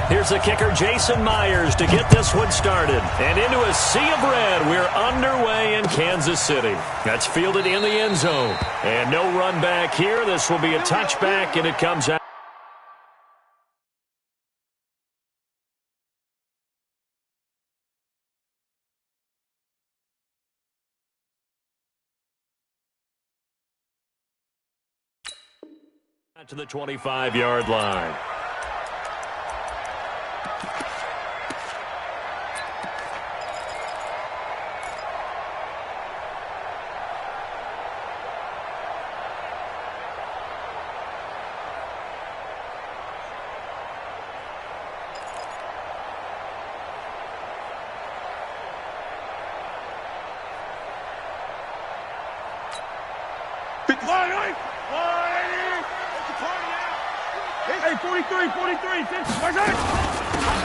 Here's the kicker, Jason Myers, to get this one started. And into a sea of red, we're underway in Kansas City. That's fielded in the end zone. And no run back here. This will be a touchback, and it comes out. To the 25-yard line. Hey, 43.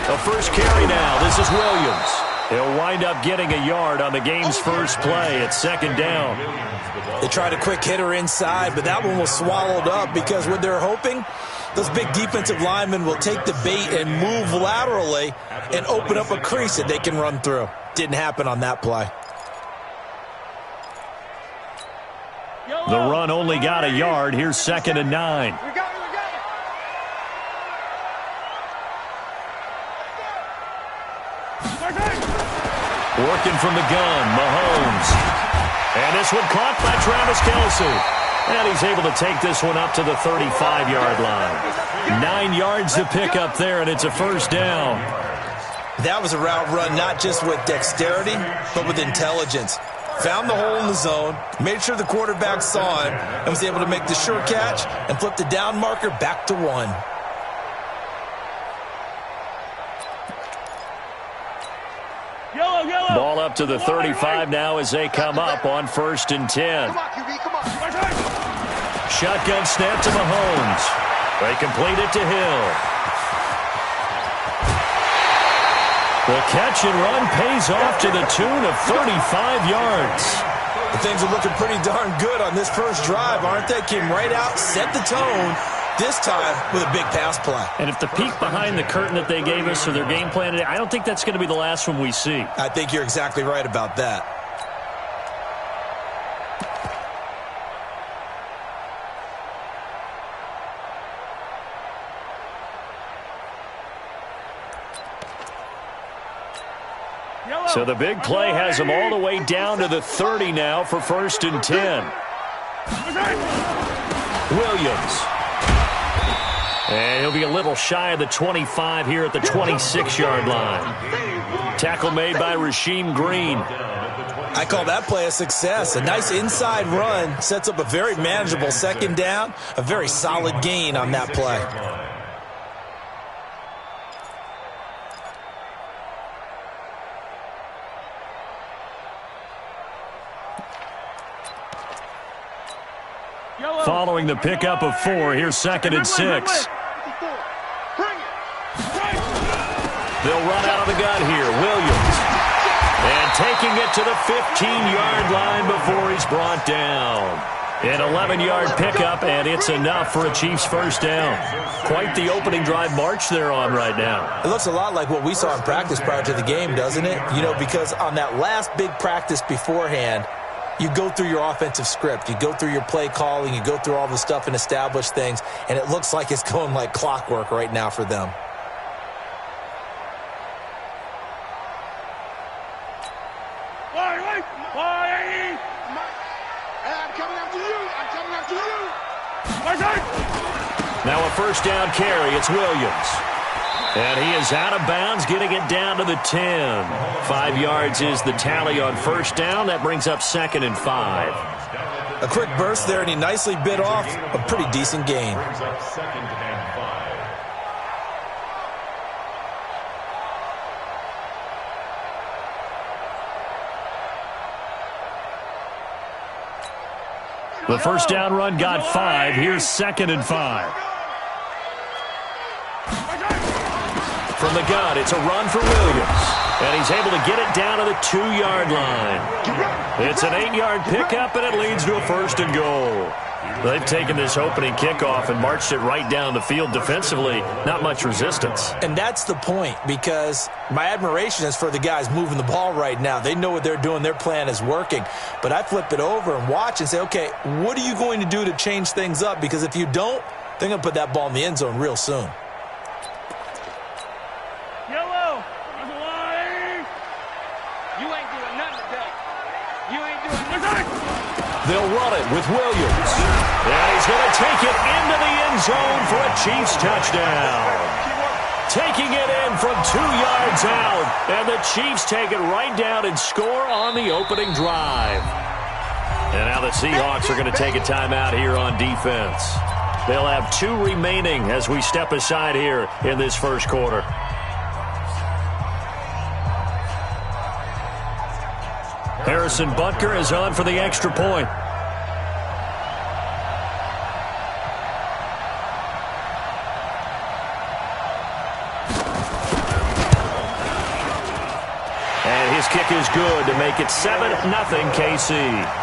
The first carry now. This is Williams. He'll wind up getting a yard on the game's first play at second down. They tried a quick hitter inside, but that one was swallowed up because what they're hoping, those big defensive linemen will take the bait and move laterally and open up a crease that they can run through. Didn't happen on that play. The run only got a yard. Here's 2nd and 9. Working from the gun, Mahomes. And this one caught by Travis Kelce. And he's able to take this one up to the 35-yard line. 9 yards to pick up there, and it's a first down. That was a route run not just with dexterity, but with intelligence. Found the hole in the zone, made sure the quarterback saw him, and was able to make the sure catch and flip the down marker back to 1. Ball up to the 35 now as they come up on 1st and 10. Shotgun snap to Mahomes. They complete it to Hill. The catch and run pays off to the tune of 35 yards. Things are looking pretty darn good on this first drive, aren't they? Came right out, set the tone, this time with a big pass play. And if the peek behind the curtain that they gave us or their game plan today, I don't think that's going to be the last one we see. I think you're exactly right about that. So the big play has them all the way down to the 30 now for 1st and 10. Williams. And he'll be a little shy of the 25 here at the 26-yard line. Tackle made by Rasheem Green. I call that play a success. A nice inside run sets up a very manageable second down. A very solid gain on that play. Following the pickup of 4, here's 2nd and 6. They'll run out of the gun here. Williams. And taking it to the 15-yard line before he's brought down. An 11-yard pickup, and it's enough for a Chiefs first down. Quite the opening drive march they're on right now. It looks a lot like what we saw in practice prior to the game, doesn't it? You know, because on that last big practice beforehand, you go through your offensive script. You go through your play calling. You go through all the stuff and establish things. And it looks like it's going like clockwork right now for them. Now a first down carry. It's Williams. And he is out of bounds, getting it down to the 10. 5 yards is the tally on first down. That brings up 2nd and 5. A quick burst there, and he nicely bit off a pretty decent gain. The first down run got 5. Here's 2nd and 5. From the gun, it's a run for Williams. And he's able to get it down to the 2-yard line. It's an 8-yard pickup, and it leads to a 1st and goal. They've taken this opening kickoff and marched it right down the field defensively. Not much resistance. And that's the point, because my admiration is for the guys moving the ball right now. They know what they're doing. Their plan is working. But I flip it over and watch and say, okay, what are you going to do to change things up? Because if you don't, they're going to put that ball in the end zone real soon. Yellow. That's a line. You ain't doing nothing today. You ain't doing nothing. They'll run it with Williams. And he's going to take it into the end zone for a Chiefs touchdown. Taking it in from 2 yards out. And the Chiefs take it right down and score on the opening drive. And now the Seahawks are going to take a timeout here on defense. They'll have 2 remaining as we step aside here in this first quarter. Harrison Butker is on for the extra point. And his kick is good to make it 7-0 KC.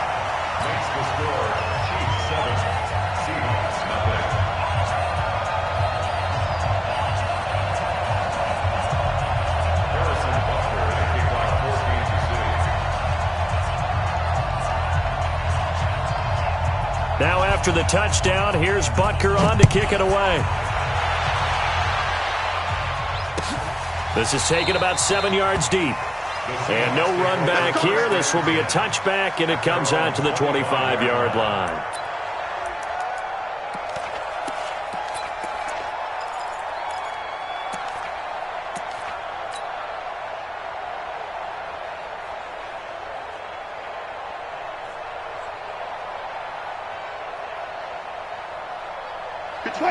Now after the touchdown, here's Butker on to kick it away. This is taken about 7 yards deep. And no run back here. This will be a touchback, and it comes out to the 25-yard line.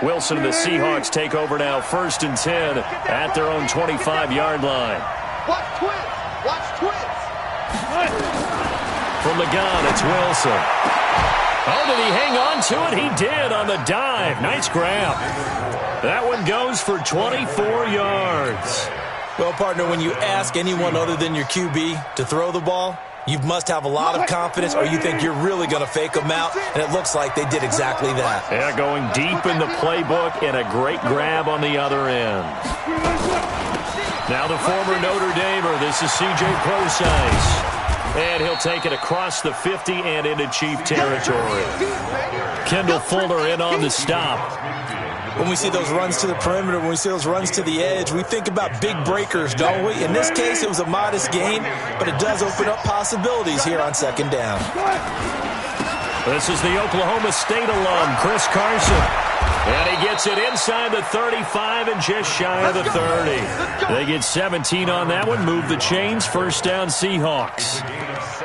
Wilson and the Seahawks take over now, 1st and 10 at their own 25-yard line. Watch twins. Watch twins. From the gun, it's Wilson. Oh, did he hang on to it? He did on the dive. Nice grab. That one goes for 24 yards. Well, partner, when you ask anyone other than your QB to throw the ball, you must have a lot of confidence, or you think you're really going to fake them out, and it looks like they did exactly that. Yeah, going deep in the playbook and a great grab on the other end. Now the former Notre Damer, this is C.J. Prosise. And he'll take it across the 50 and into Chief territory. Kendall Fuller in on the stop. When we see those runs to the perimeter, when we see those runs to the edge, we think about big breakers, don't we? In this case, it was a modest gain, but it does open up possibilities here on 2nd down. This is the Oklahoma State alum, Chris Carson. And he gets it inside the 35 and just shy of the 30. They get 17 on that one, move the chains, 1st down Seahawks.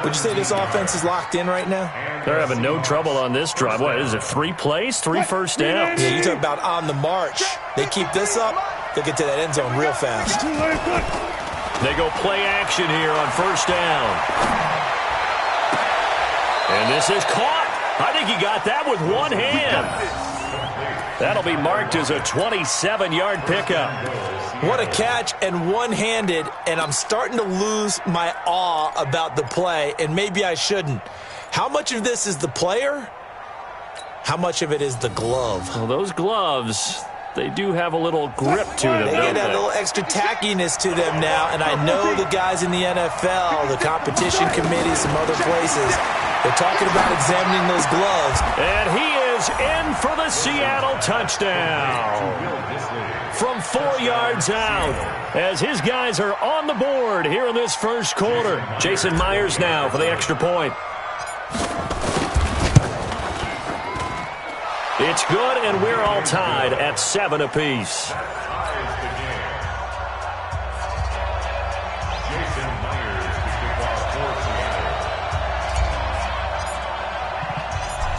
Would you say this offense is locked in right now? They're having no trouble on this drive. What is it, 3 plays, 3 first downs? Yeah, you talk about on the march. They keep this up, they'll get to that end zone real fast. They go play action here on 1st down. And this is caught. I think he got that with one hand. That'll be marked as a 27-yard pickup. What a catch, and one-handed, and I'm starting to lose my awe about the play, and maybe I shouldn't. How much of this is the player? How much of it is the glove? Well, those gloves, they do have a little grip to them, They get a little extra tackiness to them now, and I know the guys in the NFL, the competition committee, some other places, they're talking about examining those gloves. And he is in for the Seattle touchdown from 4 yards out as his guys are on the board here in this first quarter. Jason Myers now for the extra point. It's good, and we're all tied at 7 apiece.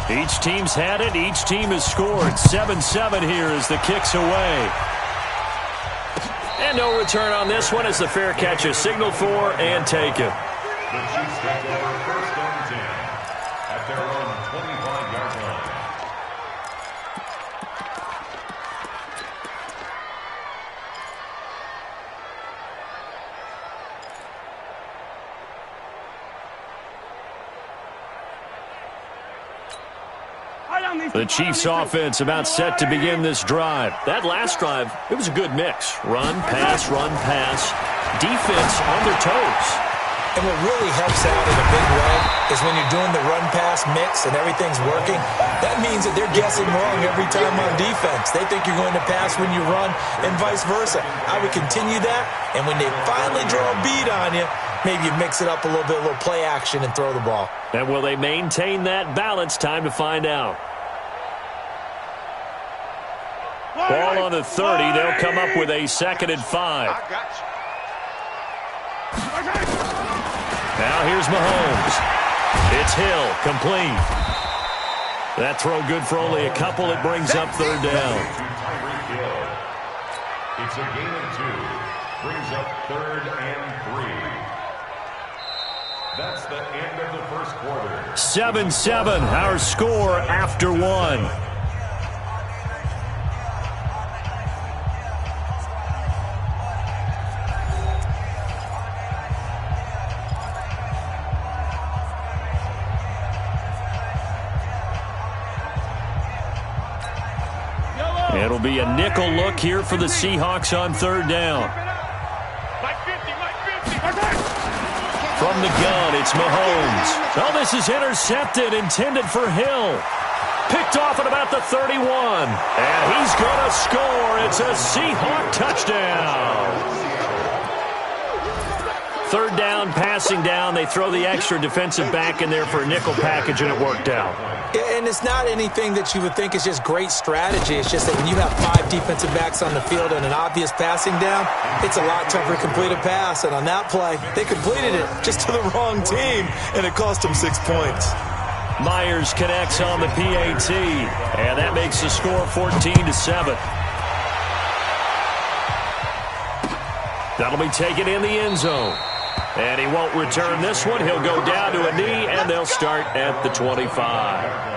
Each team's had it. Each team has scored. 7-7 here as the kick's away. And no return on this one as the fair catch is signaled for and taken. The Chiefs take over 1st and 10 at their own 25-yard line. The Chiefs offense about set to begin this drive. That last drive, it was a good mix. Run, pass, defense on their toes. And what really helps out in a big way is when you're doing the run-pass mix and everything's working, that means that they're guessing wrong every time on defense. They think you're going to pass when you run and vice versa. I would continue that, and when they finally draw a bead on you, maybe you mix it up a little bit, a little play action, and throw the ball. And will they maintain that balance? Time to find out. Ball on the 30. They'll come up with a 2nd and 5. Now here's Mahomes. It's Hill, complete. That throw good for only a couple. It brings up 3rd down. It's a gain of 2. Brings up 3rd and 3. That's the end of the first quarter. 7-7, our score after 1. It'll be a nickel look here for the Seahawks on 3rd down. From the gun, it's Mahomes. Oh, this is intercepted, intended for Hill. Picked off at about the 31. And he's going to score. It's a Seahawk touchdown. 3rd down, passing down. They throw the extra defensive back in there for a nickel package, and it worked out. And it's not anything that you would think is just great strategy. It's just that when you have 5 defensive backs on the field and an obvious passing down, it's a lot tougher to complete a pass. And on that play, they completed it just to the wrong team, and it cost them 6 points. Myers connects on the PAT, and that makes the score 14-7. That'll be taken in the end zone. And he won't return this one. He'll go down to a knee, and they'll start at the 25.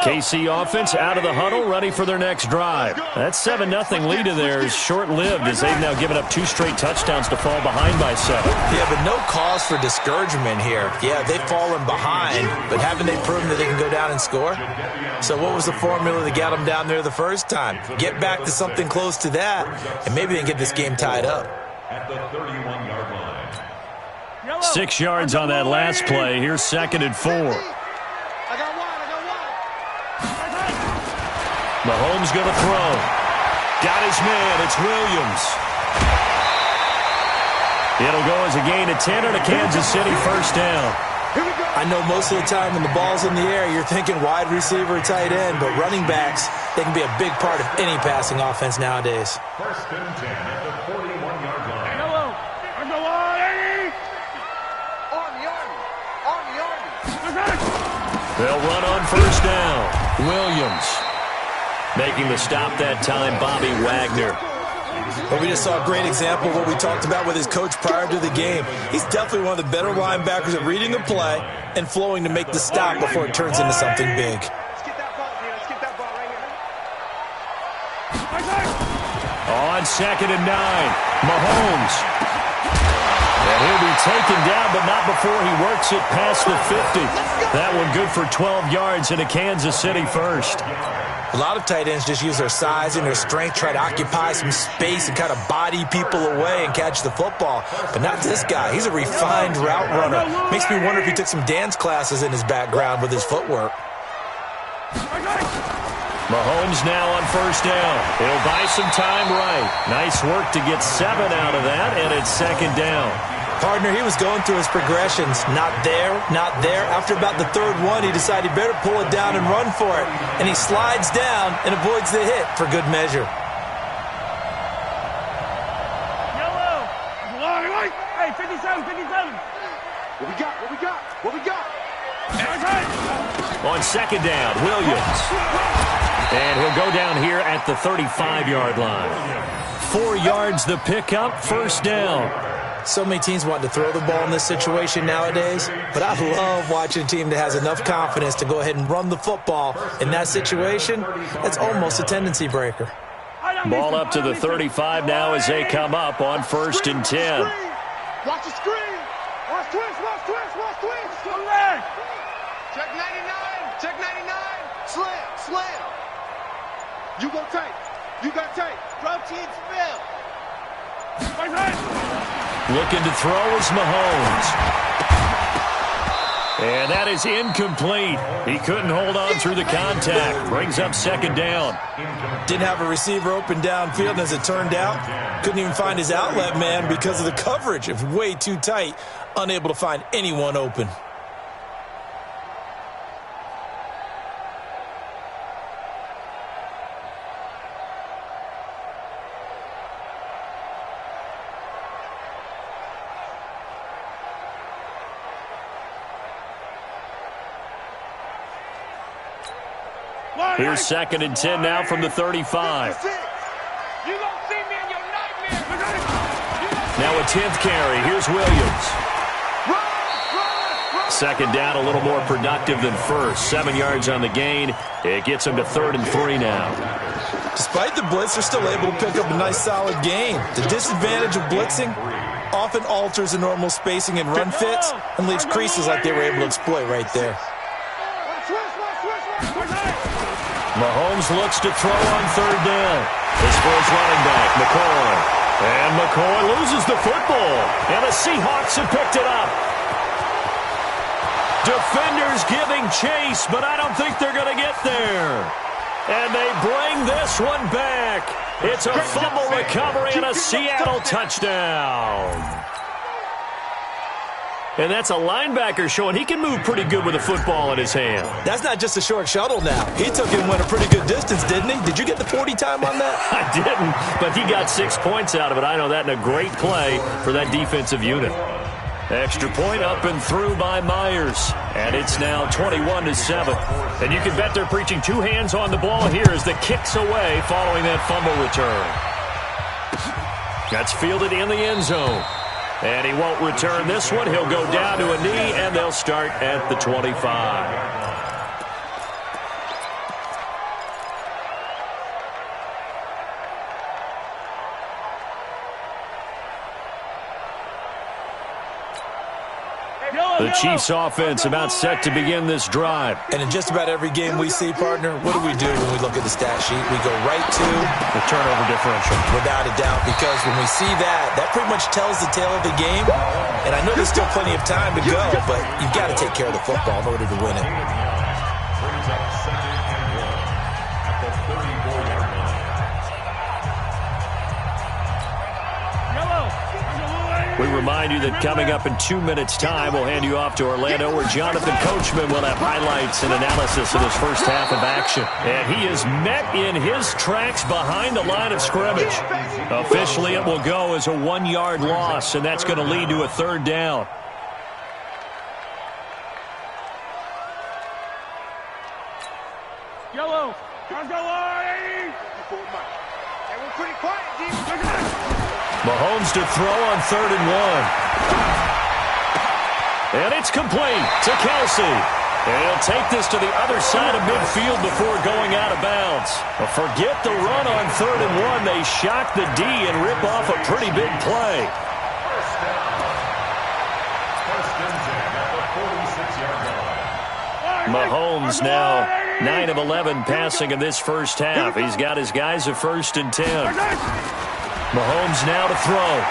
KC offense out of the huddle, ready for their next drive. That 7-0 lead of theirs is short-lived as they've now given up 2 straight touchdowns to fall behind by 7. Yeah, but no cause for discouragement here. Yeah, they've fallen behind, but haven't they proven that they can go down and score? So what was the formula that got them down there the first time? Get back to something close to that, and maybe they can get this game tied up. At the 31-yard line. 6 yards on that last play. Here's 2nd and 4. Mahomes going to throw. Got his man. It's Williams. It'll go as a gain of 10 and a Kansas City 1st down. I know most of the time when the ball's in the air, you're thinking wide receiver, tight end, but running backs, they can be a big part of any passing offense nowadays. 1st and 10 at the 41-yard line. They'll run on 1st down. Williams. Making the stop that time, Bobby Wagner. But we just saw a great example of what we talked about with his coach prior to the game. He's definitely one of the better linebackers at reading a play and flowing to make the stop before it turns into something big. Let's get that ball, Let's get that ball right here. On 2nd and 9, Mahomes. And he'll be taken down, but not before he works it past the 50. That one good for 12 yards and a Kansas City 1st. A lot of tight ends just use their size and their strength, try to occupy some space and kind of body people away and catch the football. But not this guy. He's a refined route runner. Makes me wonder if he took some dance classes in his background with his footwork. Mahomes now on 1st down. He'll buy some time right. Nice work to get 7 out of that, and it's 2nd down. Partner, he was going through his progressions. Not there, not there. After about the 3rd one, he decided he better pull it down and run for it. And he slides down and avoids the hit for good measure. Yellow. Hey, 57, 57. What we got? What we got? On 2nd down, Williams. And he'll go down here at the 35-yard line. 4 yards the pickup, 1st down. So many teams want to throw the ball in this situation nowadays, but I love watching a team that has enough confidence to go ahead and run the football. In that situation, that's almost a tendency breaker. Ball up to the 35 now as they come up on 1st and 10. Watch the screen. Watch twist, watch twist, watch twist. Check 99, check 99. Slam, slam. You go tight. You got tight. Drop team spell. Looking to throw is Mahomes. And that is incomplete. He couldn't hold on through the contact. Brings up 2nd down. Didn't have a receiver open downfield, as it turned out. Couldn't even find his outlet man because of the coverage. It was way too tight. Unable to find anyone open. Here's 2nd and 10 now from the 35. Now a 10th carry. Here's Williams. 2nd down, a little more productive than first. 7 yards on the gain. It gets them to 3rd and 3 now. Despite the blitz, they're still able to pick up a nice, solid gain. The disadvantage of blitzing often alters the normal spacing and run fits and leaves creases like they were able to exploit right there. Mahomes looks to throw on 3rd down. His first running back, McCoy. And McCoy loses the football. And the Seahawks have picked it up. Defenders giving chase, but I don't think they're going to get there. And they bring this one back. It's a fumble recovery and a Seattle touchdown. And that's a linebacker showing he can move pretty good with a football in his hand. That's not just a short shuttle now. He took it and went a pretty good distance, didn't he? Did you get the 40 time on that? I didn't, but he got 6 points out of it. I know that in a great play for that defensive unit. Extra point up and through by Myers. And it's now 21-7. And you can bet they're preaching 2 hands on the ball here as the kick's away following that fumble return. That's fielded in the end zone. And he won't return this one. He'll go down to a knee, and they'll start at the 25. The Chiefs offense about set to begin this drive. And in just about every game we see, partner, what do we do when we look at the stat sheet? We go right to the turnover differential. Without a doubt, because when we see that, that pretty much tells the tale of the game. And I know there's still plenty of time to go, but you've got to take care of the football in order to win it. Brings up 2nd and 1 at the 34-yard line. We remind you that coming up in 2 minutes' time, we'll hand you off to Orlando, where Jonathan Coachman will have highlights and analysis of his first half of action. And he is met in his tracks behind the line of scrimmage. Officially, it will go as a 1-yard loss, and that's going to lead to a 3rd down. Yellow. Let's go, Larry. Hey, we're pretty quiet, Deep. Mahomes to throw on 3rd and 1. And it's complete to Kelsey. And he'll take this to the other side of midfield before going out of bounds. But forget the run on 3rd and 1. They shock the D and rip off a pretty big play. First and 10 at the 46-yard line. Mahomes now 9 of 11 passing in this first half. He's got his guys at 1st and 10. Mahomes now to throw.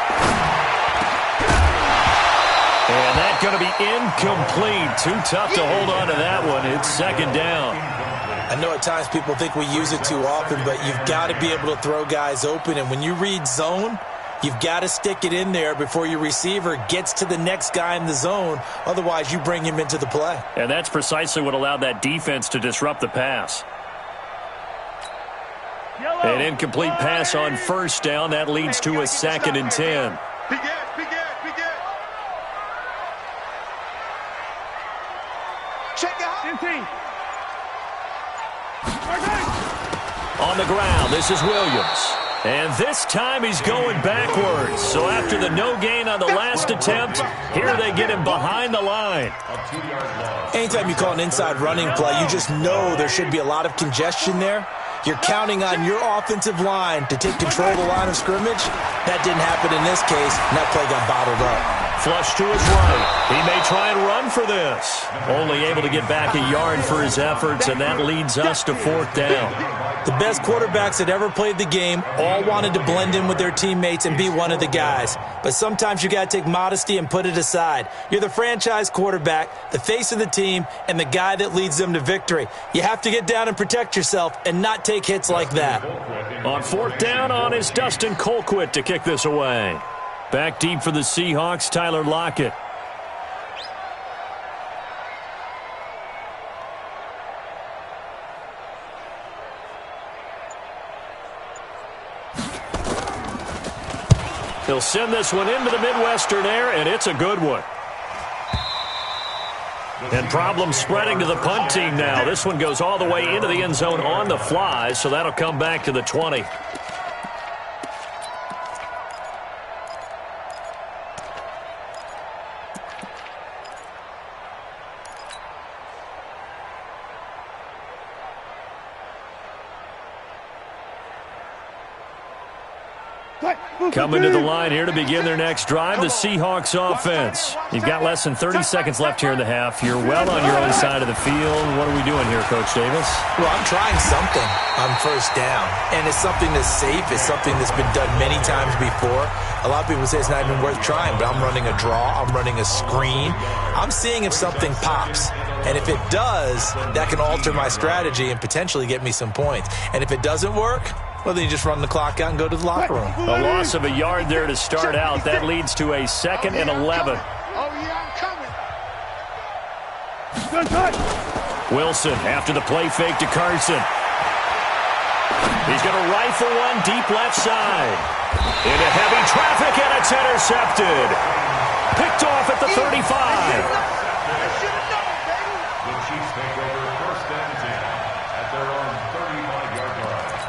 And that's going to be incomplete. Too tough to hold on to that one. It's 2nd down. I know at times people think we use it too often, but you've got to be able to throw guys open. And when you read zone, you've got to stick it in there before your receiver gets to the next guy in the zone. Otherwise, you bring him into the play. And that's precisely what allowed that defense to disrupt the pass. An incomplete pass on 1st down. That leads to a 2nd and 10. Check out. On the ground, this is Williams. And this time he's going backwards. So after the no gain on the last attempt, here they get him behind the line. Anytime you call an inside running play, you just know there should be a lot of congestion there. You're counting on your offensive line to take control of the line of scrimmage. That didn't happen in this case, and that play got bottled up. Flush to his right. He may try and run for this. Only able to get back a yard for his efforts, and that leads us to 4th down. The best quarterbacks that ever played the game all wanted to blend in with their teammates and be one of the guys. But sometimes you got to take modesty and put it aside. You're the franchise quarterback, the face of the team, and the guy that leads them to victory. You have to get down and protect yourself and not take hits like that. On 4th down, on is Dustin Colquitt to kick this away. Back deep for the Seahawks, Tyler Lockett. He'll send this one into the Midwestern air, and it's a good one. And problems spreading to the punt team now. This one goes all the way into the end zone on the fly, so that'll come back to the 20. Coming to the line here to begin their next drive, the Seahawks offense. You've got less than 30 seconds left here in the half. You're well on your own side of the field. What are we doing here, Coach Davis? Well, I'm trying something on 1st down, and it's something that's safe. It's something that's been done many times before. A lot of people say it's not even worth trying, but I'm running a draw. I'm running a screen. I'm seeing if something pops. And if it does, that can alter my strategy and potentially get me some points. And if it doesn't work, well, then you just run the clock out and go to the locker room. A loss of a yard there to start out. That leads to a 2nd and 11. Oh, yeah, I'm coming. Wilson after the play fake to Carson. He's going to rifle one deep left side. Into heavy traffic, and it's intercepted. Picked off at the 35. The Chiefs take over 1st and 10 at their own 35-yard line.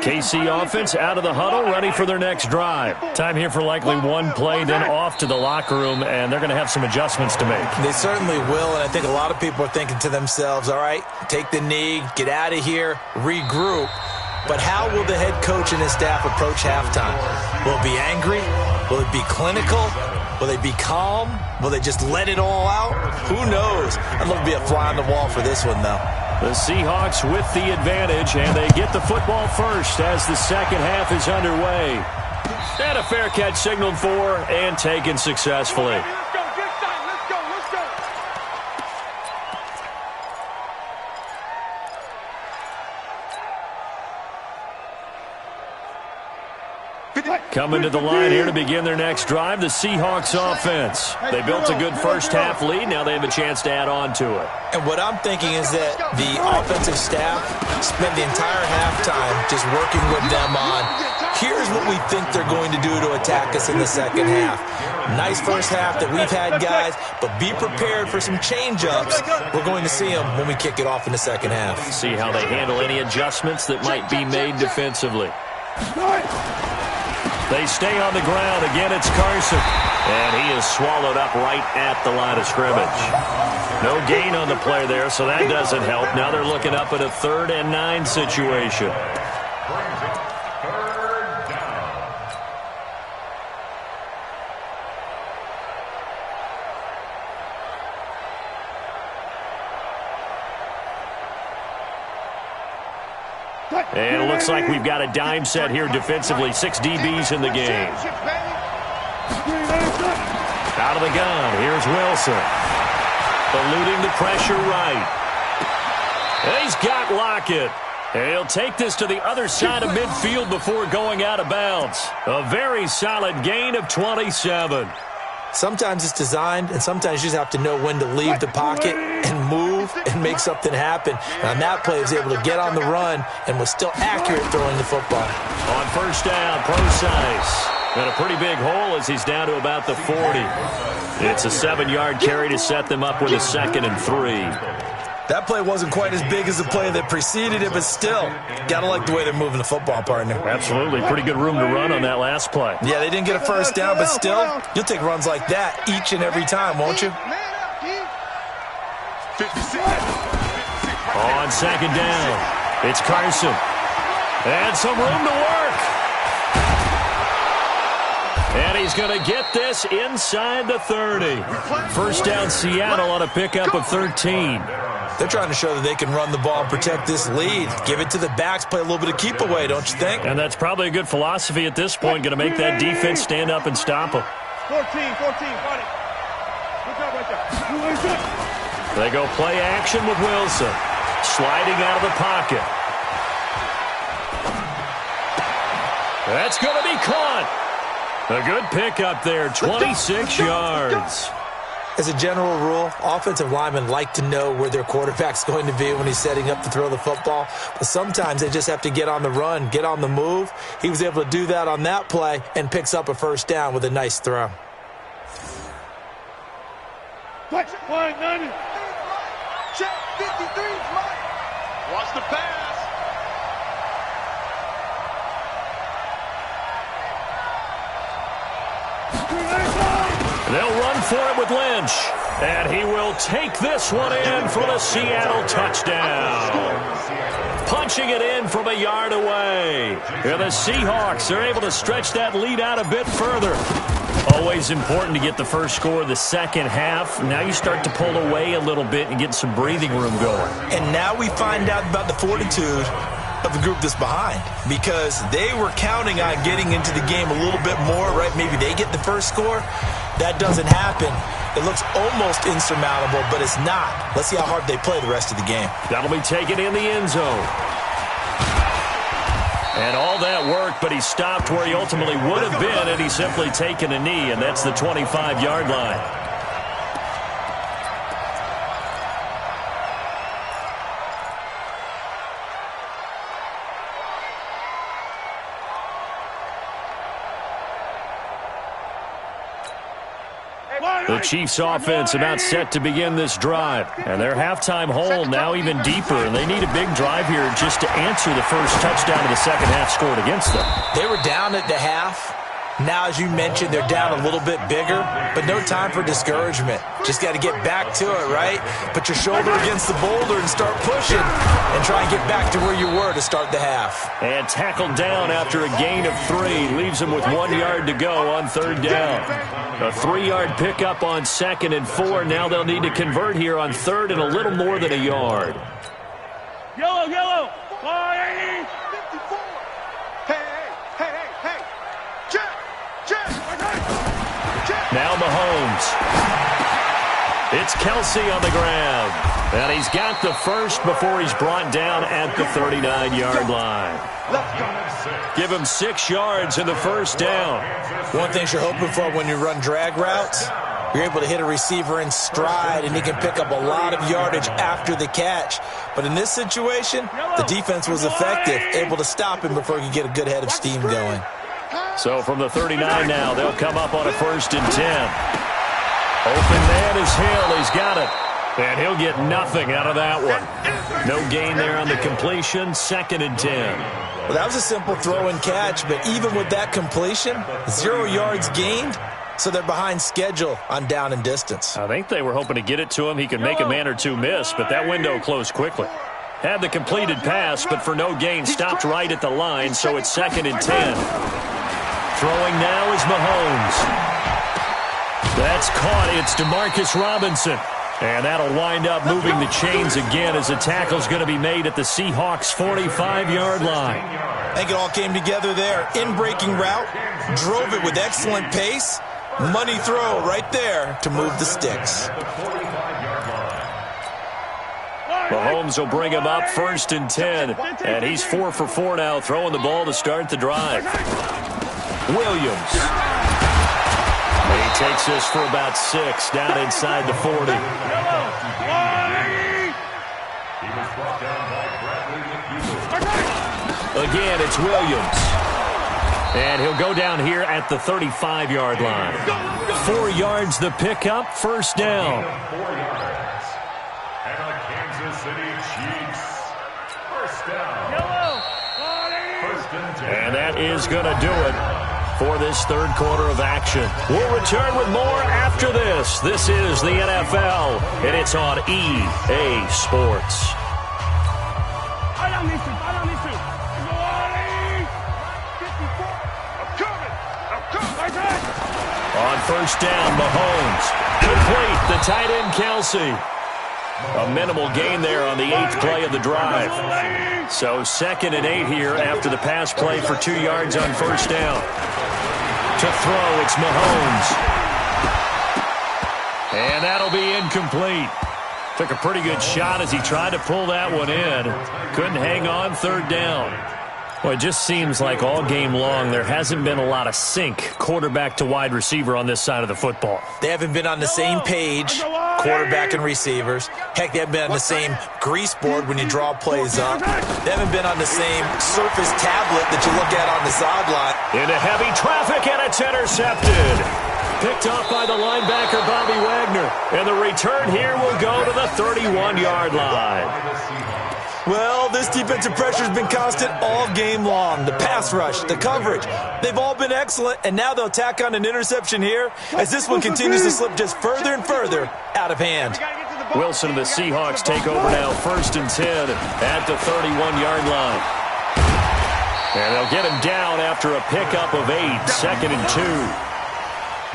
KC offense out of the huddle, ready for their next drive. Time here for likely one play, then off to the locker room, and they're going to have some adjustments to make. They certainly will, and I think a lot of people are thinking to themselves, all right, take the knee, get out of here, regroup. But how will the head coach and his staff approach halftime? Will it be angry? Will it be clinical? Will they be calm? Will they just let it all out? Who knows? I'd love to be a fly on the wall for this one, though. The Seahawks with the advantage, and they get the football first as the second half is underway. And a fair catch signaled for and taken successfully. Let's go, get sight. Let's go, let's go. Coming to the line here to begin their next drive, the Seahawks offense. They built a good first half lead. Now they have a chance to add on to it. And what I'm thinking is that the offensive staff spent the entire halftime just working with them on, here's what we think they're going to do to attack us in the second half. Nice first half that we've had, guys, but be prepared for some change-ups. We're going to see them when we kick it off in the second half. See how they handle any adjustments that might be made defensively. They stay on the ground. Again, it's Carson. And he is swallowed up right at the line of scrimmage. No gain on the play there, so that doesn't help. Now they're looking up at a 3rd and 9 situation. Brings up 3rd down. And it looks like we've got a dime set here defensively. 6 DBs in the game. Out of the gun, here's Wilson. Eluding the pressure right. And he's got Lockett. And he'll take this to the other side of midfield before going out of bounds. A very solid gain of 27. Sometimes it's designed, and sometimes you just have to know when to leave the pocket and move and make something happen. And on that play, he was able to get on the run and was still accurate throwing the football. On first down, Procise. Got a pretty big hole as he's down to about the 40. It's a 7-yard carry to set them up with a 2nd and 3. That play wasn't quite as big as the play that preceded it, but still, got to like the way they're moving the football, partner. Absolutely. Pretty good room to run on that last play. Yeah, they didn't get a first down, but still, you'll take runs like that each and every time, won't you? On second down, it's Carson. And some room to work. And he's going to get this inside the 30. First down, Seattle on a pickup of 13. They're trying to show that they can run the ball and protect this lead. Give it to the backs, play a little bit of keep away, don't you think? And that's probably a good philosophy at this point, going to make that defense stand up and stop them. 14, got it. Good job right there. They go play action with Wilson. Sliding out of the pocket. That's going to be caught. A good pickup there, 26 yards. As a general rule, offensive linemen like to know where their quarterback's going to be when he's setting up to throw the football. But sometimes they just have to get on the run, get on the move. He was able to do that on that play and picks up a first down with a nice throw. Check 53. Watch the pass. They'll run for it with Lynch. And he will take this one in for the Seattle touchdown. Punching it in from a yard away. And the Seahawks are able to stretch that lead out a bit further. Always important to get the first score of the second half. Now you start to pull away a little bit and get some breathing room going. And now we find out about the fortitude of the group that's behind, because they were counting on getting into the game a little bit more, right? Maybe they get the first score. That doesn't happen. It looks almost insurmountable, but it's not. Let's see how hard they play the rest of the game. That'll be taken in the end zone. And all that work, but he stopped where he ultimately would have been, and he's simply taken a knee, and that's the 25-yard line. The Chiefs offense about set to begin this drive. And their halftime hole now even deeper. And they need a big drive here just to answer the first touchdown of the second half scored against them. They were down at the half. Now, as you mentioned, they're down a little bit bigger, but no time for discouragement. Just got to get back to it, right? Put your shoulder against the boulder and start pushing and try and get back to where you were to start the half. And tackled down after a gain of 3. Leaves them with 1 yard to go on third down. A 3-yard pickup on second and 4. Now they'll need to convert here on third and a little more than a yard. Yellow. 480. 54. Hey. Check. Now Mahomes. It's Kelsey on the ground. And he's got the first before he's brought down at the 39-yard line. Give him 6 yards in the first down. One thing you're hoping for when you run drag routes, you're able to hit a receiver in stride, and he can pick up a lot of yardage after the catch. But in this situation, the defense was effective, able to stop him before he could get a good head of steam going. So from the 39 now, they'll come up on a 1st and 10. Open man is Hill. He's got it. And he'll get nothing out of that one. No gain there on the completion. 2nd and 10. Well, that was a simple throw and catch, but even with that completion, 0 yards gained, so they're behind schedule on down and distance. I think they were hoping to get it to him. He could make a man or two miss, but that window closed quickly. Had the completed pass, but for no gain, stopped right at the line, so it's 2nd and 10. Throwing now is Mahomes. That's caught. It's DeMarcus Robinson. And that'll wind up moving the chains again as the tackle's going to be made at the Seahawks' 45-yard line. I think it all came together there. In-breaking route, drove it with excellent pace. Money throw right there to move the sticks. Mahomes will bring him up 1st and 10. And he's 4 for 4 now, throwing the ball to start the drive. Williams. He takes this for about 6 down inside the 40. Again, it's Williams. And he'll go down here at the 35-yard line. 4 yards the pickup, 1st down. And a Kansas City Chiefs. First down. First and 10. And that is going to do it for this third quarter of action. We'll return with more after this. This is the NFL, and it's on EA Sports. On first down, Mahomes. Complete, the tight end, Kelsey. A minimal gain there on the 8th play of the drive. So 2nd and 8 here after the pass play for 2 yards on first down. To throw, it's Mahomes. And that'll be incomplete. Took a pretty good shot as he tried to pull that one in. Couldn't hang on, third down. Well, it just seems like all game long there hasn't been a lot of sync quarterback to wide receiver on this side of the football. They haven't been on the same page, quarterback and receivers. Heck, they haven't been on the same grease board when you draw plays up. They haven't been on the same Surface tablet that you look at on the sideline. Into heavy traffic, and it's intercepted. Picked off by the linebacker, Bobby Wagner. And the return here will go to the 31-yard line. Well, this defensive pressure has been constant all game long. The pass rush, the coverage, they've all been excellent, and now they'll tack on an interception here as this one continues to slip just further and further out of hand. Wilson and the Seahawks take over now, 1st and 10 at the 31-yard line. And they'll get him down after a pickup of 8, 2nd and 2.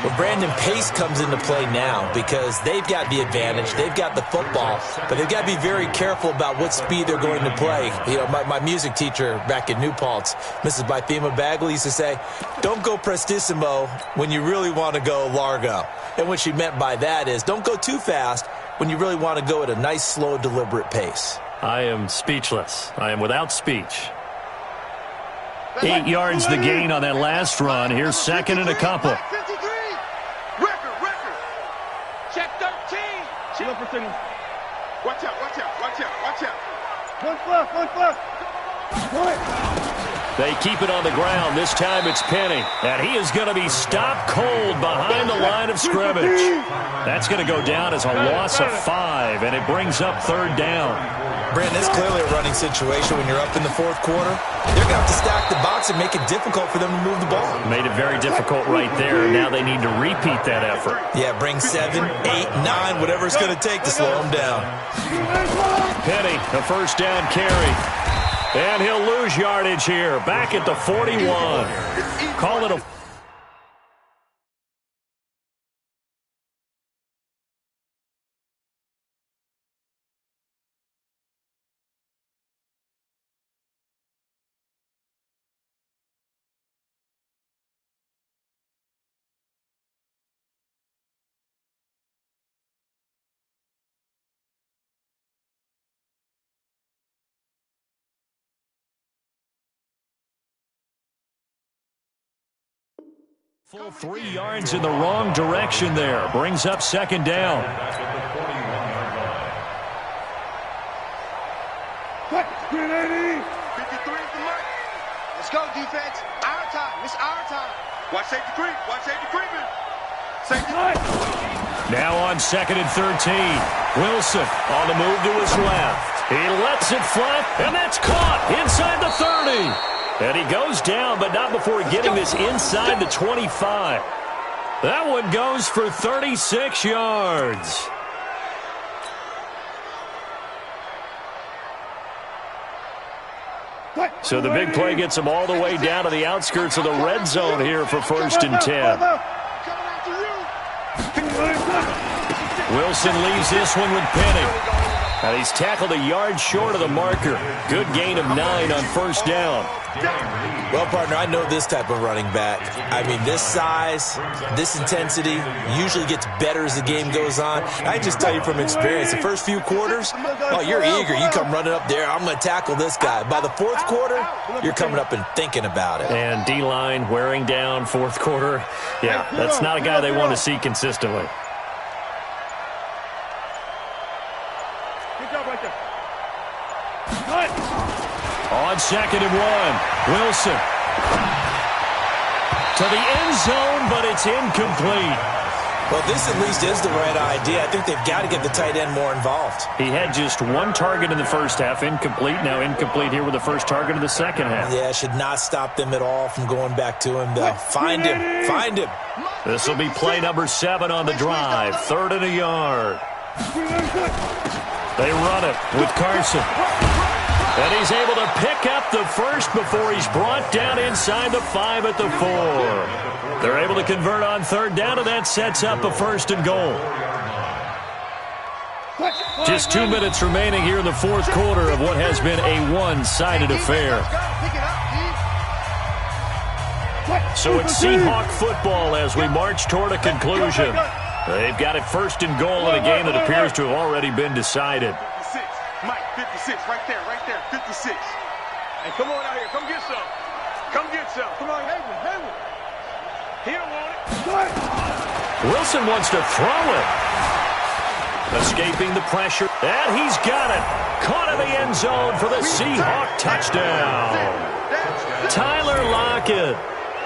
Well, Brandon, pace comes into play now because they've got the advantage. They've got the football, but they've got to be very careful about what speed they're going to play. You know, my music teacher back in New Paltz, Mrs. Bythema Bagley, used to say, don't go prestissimo when you really want to go largo. And what she meant by that is don't go too fast when you really want to go at a nice, slow, deliberate pace. I am speechless. I am without speech. 8 yards the gain on that last run. Here's 2nd and a couple. Watch out. One fluff. They keep it on the ground. This time it's Penny. And he is going to be stopped cold behind the line of scrimmage. That's going to go down as a loss of 5, and it brings up 3rd down. Brandon, this is clearly a running situation when you're up in the 4th quarter. They're going to have to stack the box and make it difficult for them to move the ball. Made it very difficult right there. Now they need to repeat that effort. Yeah, bring 7, 8, 9, whatever it's going to take to slow them down. Penny, a first down carry. And he'll lose yardage here. Back at the 41. Call it a... Full 3 yards in the wrong direction there. Brings up 2nd down. Let's go, defense. Our time. It's our time. Watch safety creep. Creeping. Safety. Now on 2nd and 13. Wilson on the move to his left. He lets it fly, and that's caught inside the 30. And he goes down, but not before getting this inside the 25. That one goes for 36 yards. So the big play gets him all the way down to the outskirts of the red zone here for 1st and 10. Wilson leaves this one with Penny. And he's tackled a yard short of the marker. Good gain of 9 on first down. Well, partner, I know this type of running back. I mean, this size, this intensity usually gets better as the game goes on. I just tell you from experience, the first few quarters, oh, you're eager. You come running up there, I'm going to tackle this guy. By the 4th quarter, you're coming up and thinking about it. And D-line wearing down 4th quarter. Yeah, that's not a guy they want to see consistently. On 2nd and 1, Wilson to the end zone, but it's incomplete. Well, this at least is the right idea. I think they've got to get the tight end more involved. He had just one target in the first half, incomplete. Now incomplete here with the first target of the second half. Yeah, should not stop them at all from going back to him, though. Find him. Find him. This will be play number 7 on the drive. 3rd and a yard. They run it with Carson. And he's able to pick up the first before he's brought down inside the 5 at the 4. They're able to convert on 3rd down, and that sets up a 1st and goal. Just 2 minutes remaining here in the 4th quarter of what has been a one-sided affair. So it's Seahawk football as we march toward a conclusion. They've got it 1st and goal in a game that appears to have already been decided. 56. Mike, 56. Right there. 56. Hey, come on out here. Come get some. Come get some. Come on, Hayward. He don't want it. Wilson wants to throw it. Escaping the pressure. And he's got it. Caught in the end zone for the Seahawk touchdown. Tyler Lockett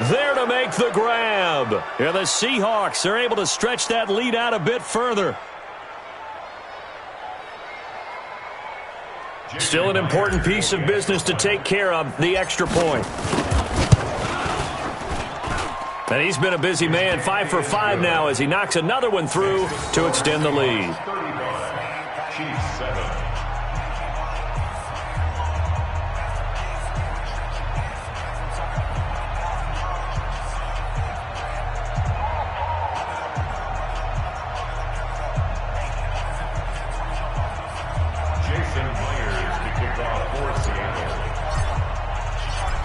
there to make the grab. And the Seahawks are able to stretch that lead out a bit further. Still an important piece of business to take care of, the extra point. And he's been a busy man, 5 for 5 now as he knocks another one through to extend the lead.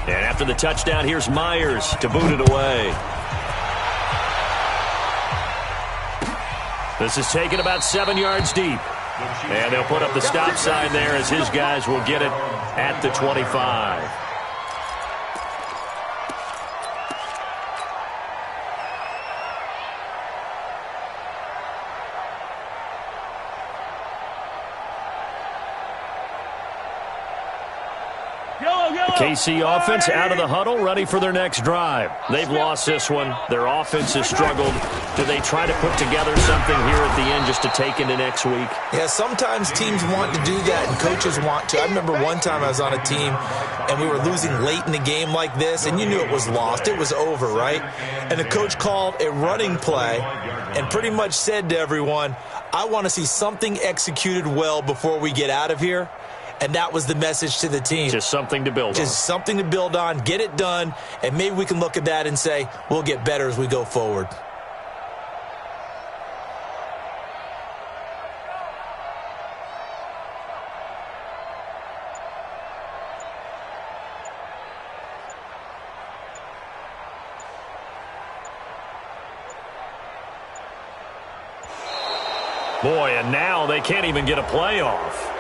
And after the touchdown, here's Myers to boot it away. This is taken about 7 yards deep. And they'll put up the stop sign there as his guys will get it at the 25. KC offense out of the huddle, ready for their next drive. They've lost this one. Their offense has struggled. Do they try to put together something here at the end just to take into next week? Yeah, sometimes teams want to do that and coaches want to. I remember one time I was on a team and we were losing late in the game like this, and you knew it was lost. It was over, right? And the coach called a running play and pretty much said to everyone, I want to see something executed well before we get out of here. And that was the message to the team. Just something to build on. Just something to build on, get it done, and maybe we can look at that and say, we'll get better as we go forward. Boy, and now they can't even get a play off.